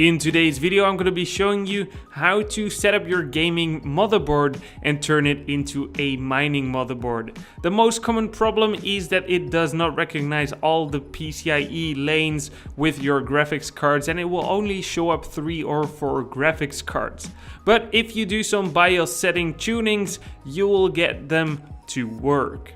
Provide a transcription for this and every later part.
In today's video, I'm going to be showing you how to set up your gaming motherboard and turn it into a mining motherboard. The most common problem is that it does not recognize all the PCIe lanes with your graphics cards, and it will only show up 3 or 4 graphics cards. But if you do some BIOS setting tunings, you will get them to work.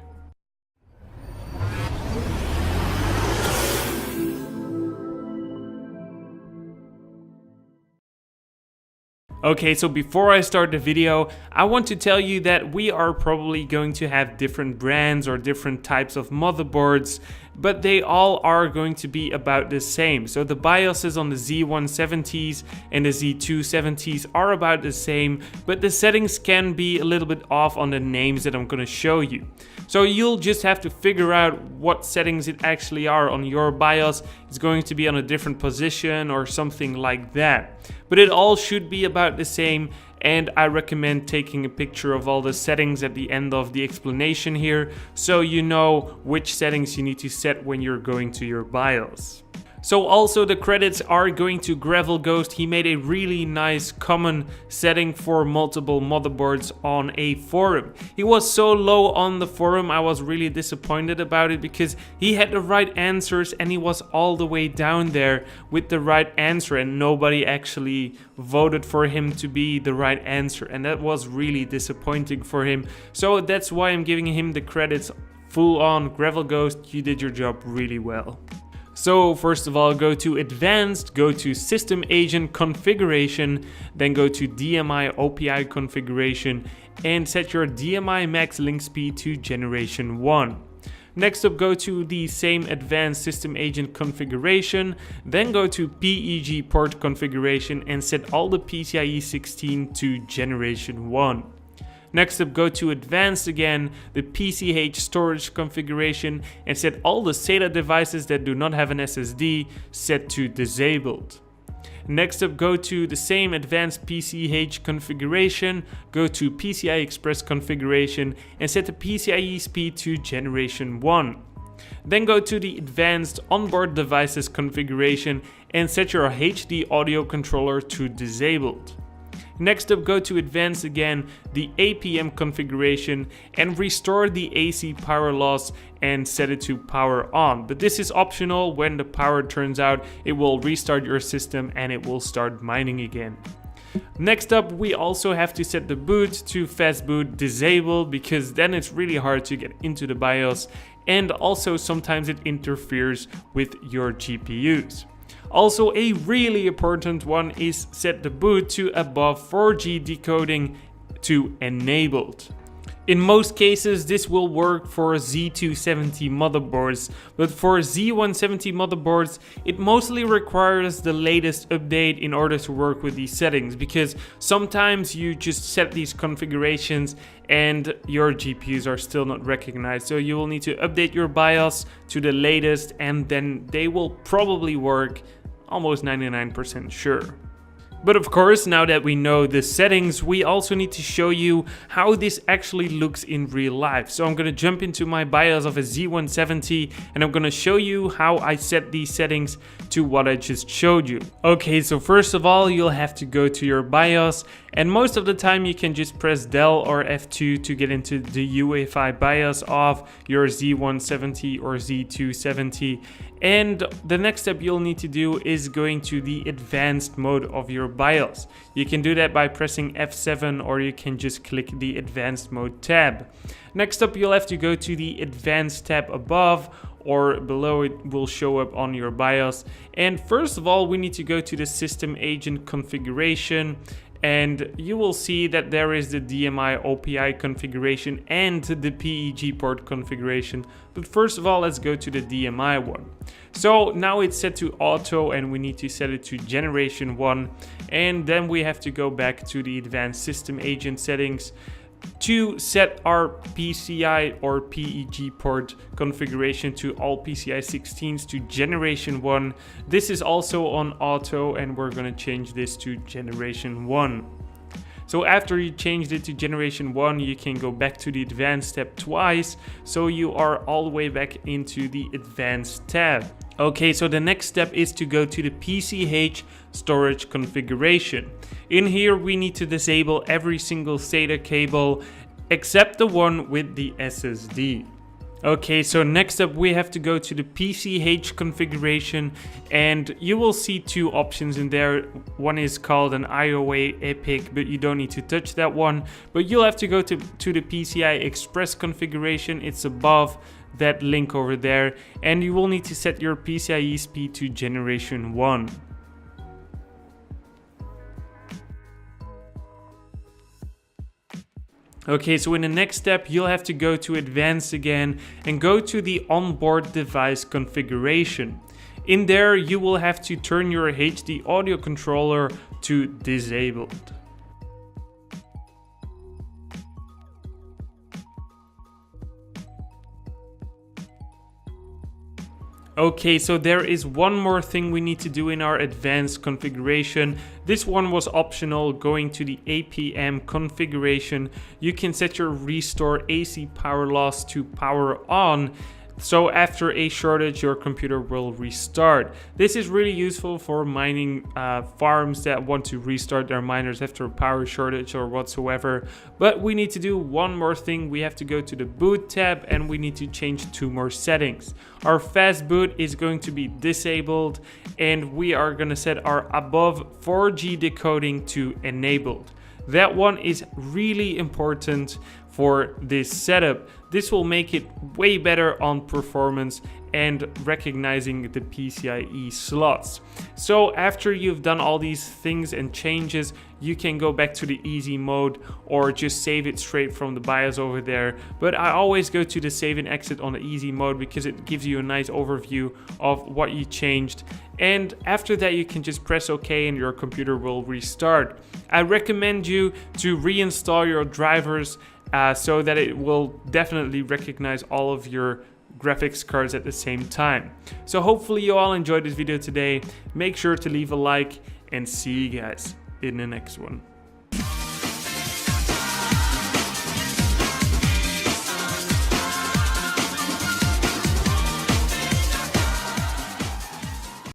Okay, so before I start the video, I want to tell you that we are probably going to have different brands or different types of motherboards, but they all are going to be about the same. So the BIOSes on the Z170s and the Z270s are about the same, but the settings can be a little bit off on the names that I'm going to show you. So you'll just have to figure out what settings it actually are on your BIOS. It's going to be on a different position or something like that. But it all should be about the same, and I recommend taking a picture of all the settings at the end of the explanation here, so you know which settings you need to set when you're going to your BIOS. So also the credits are going to Gravel Ghost. He made a really nice common setting for multiple motherboards on a forum. He was so low on the forum, I was really disappointed about it because he had the right answers and he was all the way down there with the right answer, and nobody actually voted for him to be the right answer, and that was really disappointing for him. So that's why I'm giving him the credits full on. Gravel Ghost, you did your job really well. So first of all, go to Advanced, go to System Agent Configuration, then go to DMI OPI Configuration and set your DMI max link speed to Generation 1. Next up, go to the same Advanced System Agent Configuration, then go to PEG Port Configuration and set all the PCIe 16 to Generation 1. Next up, go to Advanced again, the PCH storage configuration, and set all the SATA devices that do not have an SSD set to disabled. Next up, go to the same Advanced PCH configuration, go to PCI Express configuration, and set the PCIe speed to Generation 1. Then go to the Advanced Onboard Devices configuration and set your HD audio controller to disabled. Next up, go to Advanced again, the APM configuration, and restore the AC power loss and set it to power on. But this is optional. When the power turns out, it will restart your system and it will start mining again. Next up, we also have to set the boot to fast boot disabled, because then it's really hard to get into the BIOS, and also sometimes it interferes with your GPUs. Also, a really important one is set the boot to above 4G decoding to enabled. In most cases, this will work for Z270 motherboards, but for Z170 motherboards, it mostly requires the latest update in order to work with these settings, because sometimes you just set these configurations and your GPUs are still not recognized. So you will need to update your BIOS to the latest, and then they will probably work, almost 99% sure. But of course, now that we know the settings, we also need to show you how this actually looks in real life. So I'm going to jump into my BIOS of a Z170 and I'm going to show you how I set these settings to what I just showed you. Okay, so first of all, you'll have to go to your BIOS, and most of the time you can just press Del or F2 to get into the UEFI BIOS of your Z170 or Z270. And the next step you'll need to do is going to the advanced mode of your BIOS. You can do that by pressing F7, or you can just click the advanced mode tab. Next up, you'll have to go to the advanced tab above or below. It will show up on your BIOS. And first of all, we need to go to the system agent configuration, and you will see that there is the DMI OPI configuration and the PEG port configuration. But first of all, let's go to the DMI one. So now it's set to auto and we need to set it to Generation 1. And then we have to go back to the advanced system agent settings to set our PCI or PEG port configuration to all PCI 16s to Generation 1. This is also on auto, and we're going to change this to Generation 1. So after you changed it to Generation 1, you can go back to the Advanced tab twice, so you are all the way back into the Advanced tab. Okay, so the next step is to go to the PCH storage configuration. In here we need to disable every single SATA cable except the one with the SSD. Okay, so next up we have to go to the PCH configuration, and you will see two options in there. One is called an IOA Epic, but you don't need to touch that one. But you'll have to go to the PCI Express configuration. It's above that link over there, and you will need to set your PCIe speed to generation 1. Okay, so in the next step, you'll have to go to Advanced again and go to the onboard device configuration. In there, you will have to turn your HD audio controller to disabled. Okay, so there is one more thing we need to do in our advanced configuration. This one was optional. Going to the APM configuration, you can set your restore AC power loss to power on. So after a shortage, your computer will restart. This is really useful for mining farms that want to restart their miners after a power shortage or whatsoever. But we need to do one more thing. We have to go to the boot tab and we need to change two more settings. Our fast boot is going to be disabled, and we are going to set our above 4G decoding to enabled. That one is really important for this setup. This will make it way better on performance and recognizing the PCIe slots. So after you've done all these things and changes, you can go back to the easy mode or just save it straight from the BIOS over there. But I always go to the save and exit on the easy mode because it gives you a nice overview of what you changed. And after that, you can just press OK and your computer will restart. I recommend you to reinstall your drivers so that it will definitely recognize all of your graphics cards at the same time. So hopefully you all enjoyed this video today. Make sure to leave a like and see you guys in the next one.